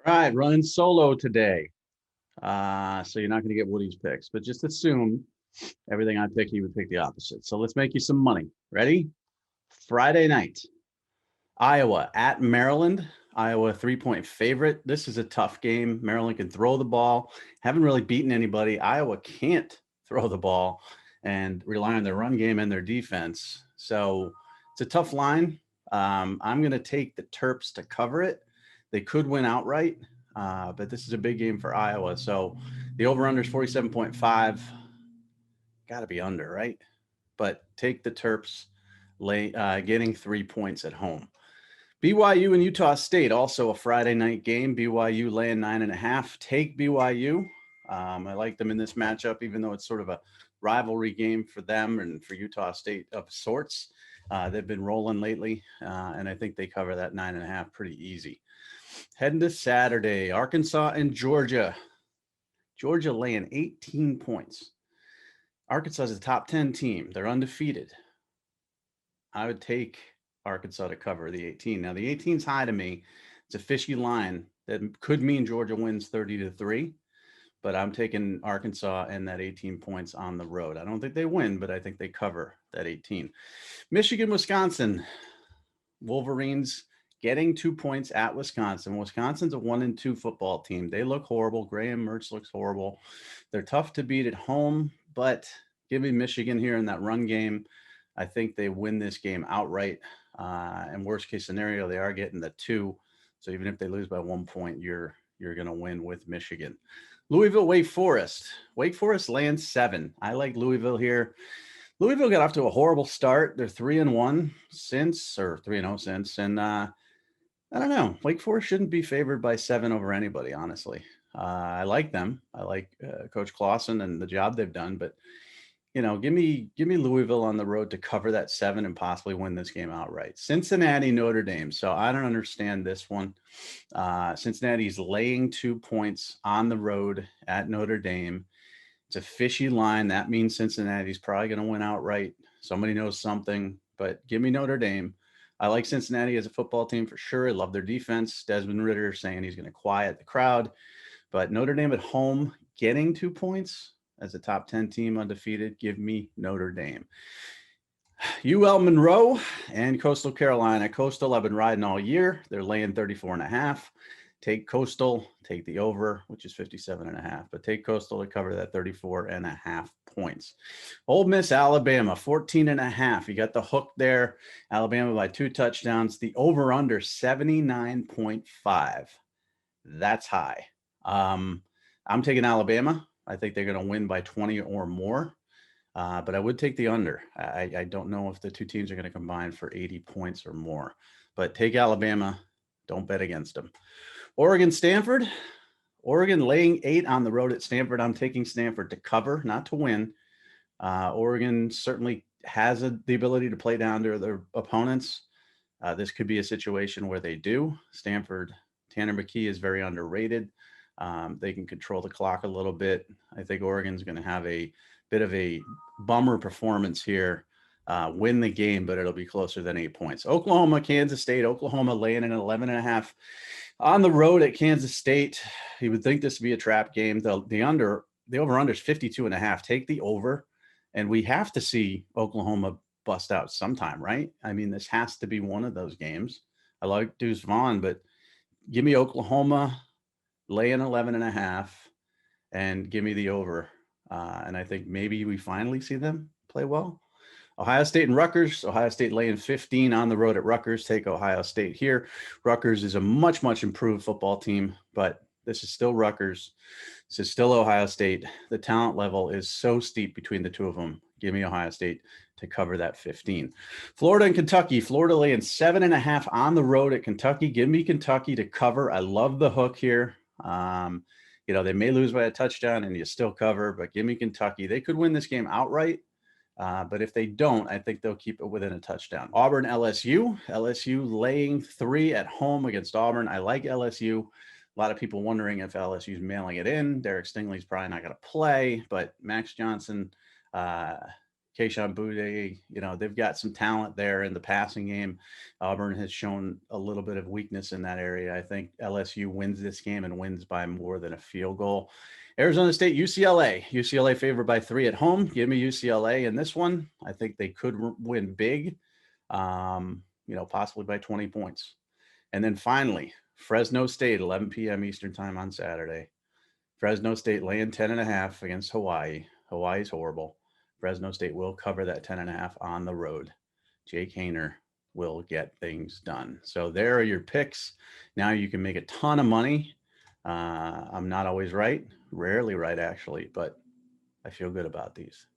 All right, running solo today. So you're not going to get Woody's picks, but just assume everything I pick, he would pick the opposite. So let's make you some money. Ready? Friday night, Iowa at Maryland. Iowa 3-point favorite. This is a tough game. Maryland can throw the ball. Haven't really beaten anybody. Iowa can't throw the ball and rely on their run game and their defense. So it's a tough line. I'm going to take the Terps to cover it. They could win outright, but this is a big game for Iowa. So the over-under is 47.5. Got to be under, right? But take the Terps getting 3 points at home. BYU and Utah State, also a Friday night game. BYU laying 9.5. Take BYU. I like them in this matchup, even though it's sort of a rivalry game for them and for Utah State of sorts. They've been rolling lately, and I think they cover that 9.5 pretty easy. Heading to Saturday, Arkansas and Georgia. Georgia laying 18 points. Arkansas is a top 10 team. They're undefeated. I would take Arkansas to cover the 18. Now, the 18 is high to me. It's a fishy line that could mean Georgia wins 30-3, but I'm taking Arkansas and that 18 points on the road. I don't think they win, but I think they cover that 18. Michigan, Wisconsin. Wolverines getting 2 points at Wisconsin. Wisconsin's a 1-2 football team. They look horrible. Graham Mertz looks horrible. They're tough to beat at home, but give me Michigan here in that run game. I think they win this game outright. And worst case scenario, they are getting the 2. So even if they lose by 1 point, you're going to win with Michigan. Louisville, Wake Forest. Wake Forest lands 7. I like Louisville here. Louisville got off to a horrible start. They're 3-1 since, or 3-0 since. And I don't know. Wake Forest shouldn't be favored by 7 over anybody, honestly. I like them. I like Coach Clausen and the job they've done, but give me Louisville on the road to cover that 7 and possibly win this game outright. Cincinnati, Notre Dame. So I don't understand this one. Cincinnati's laying 2 points on the road at Notre Dame. It's a fishy line. That means Cincinnati's probably going to win outright. Somebody knows something, but give me Notre Dame. I like Cincinnati as a football team for sure. I love their defense. Desmond Ridder saying he's going to quiet the crowd, but Notre Dame at home getting 2 points as a top 10 team undefeated. Give me Notre Dame. UL Monroe and Coastal Carolina. Coastal, I've been riding all year. They're laying 34.5. Take Coastal, take the over, which is 57.5, but take Coastal to cover that 34.5 points. Ole Miss Alabama, 14.5. You got the hook there. Alabama by 2 touchdowns. The over under 79.5. That's high. I'm taking Alabama. I think they're going to win by 20 or more. But I would take the under. I don't know if the two teams are going to combine for 80 points or more. But take Alabama. Don't bet against them. Oregon, Stanford. Oregon laying 8 on the road at Stanford. I'm taking Stanford to cover, not to win. Oregon certainly has the ability to play down to their opponents. This could be a situation where they do. Stanford, Tanner McKee is very underrated. They can control the clock a little bit. I think Oregon's going to have a bit of a bummer performance here, win the game, but it'll be closer than 8 points. Oklahoma, Kansas State. Oklahoma laying an 11.5 on the road at Kansas State. You would think this would be a trap game. The over-under is 52.5. Take the over, and we have to see Oklahoma bust out sometime, right? I mean, this has to be one of those games. I like Deuce Vaughn, but give me Oklahoma laying 11.5 and give me the over. And I think maybe we finally see them play well. Ohio State and Rutgers. Ohio State laying 15 on the road at Rutgers. Take Ohio State here. Rutgers is a much, much improved football team, but this is still Rutgers. This is still Ohio State. The talent level is so steep between the two of them. Give me Ohio State to cover that 15. Florida and Kentucky. Florida laying 7.5 on the road at Kentucky. Give me Kentucky to cover. I love the hook here. They may lose by a touchdown and you still cover, but give me Kentucky. They could win this game outright. But if they don't, I think they'll keep it within a touchdown. Auburn LSU. LSU laying 3 at home against Auburn. I like LSU. A lot of people wondering if LSU's mailing it in. Derek Stingley's probably not going to play, but Max Johnson Keishawn Boutte, they've got some talent there in the passing game. Auburn has shown a little bit of weakness in that area. I think LSU wins this game and wins by more than a field goal. Arizona State, UCLA. UCLA favored by 3 at home. Give me UCLA in this one. I think they could win big, possibly by 20 points. And then finally, Fresno State, 11 p.m. Eastern time on Saturday. Fresno State laying 10.5 against Hawaii. Hawaii's horrible. Fresno State will cover that 10.5 on the road. Jake Haener will get things done. So there are your picks. Now you can make a ton of money. I'm not always right, rarely right actually, but I feel good about these.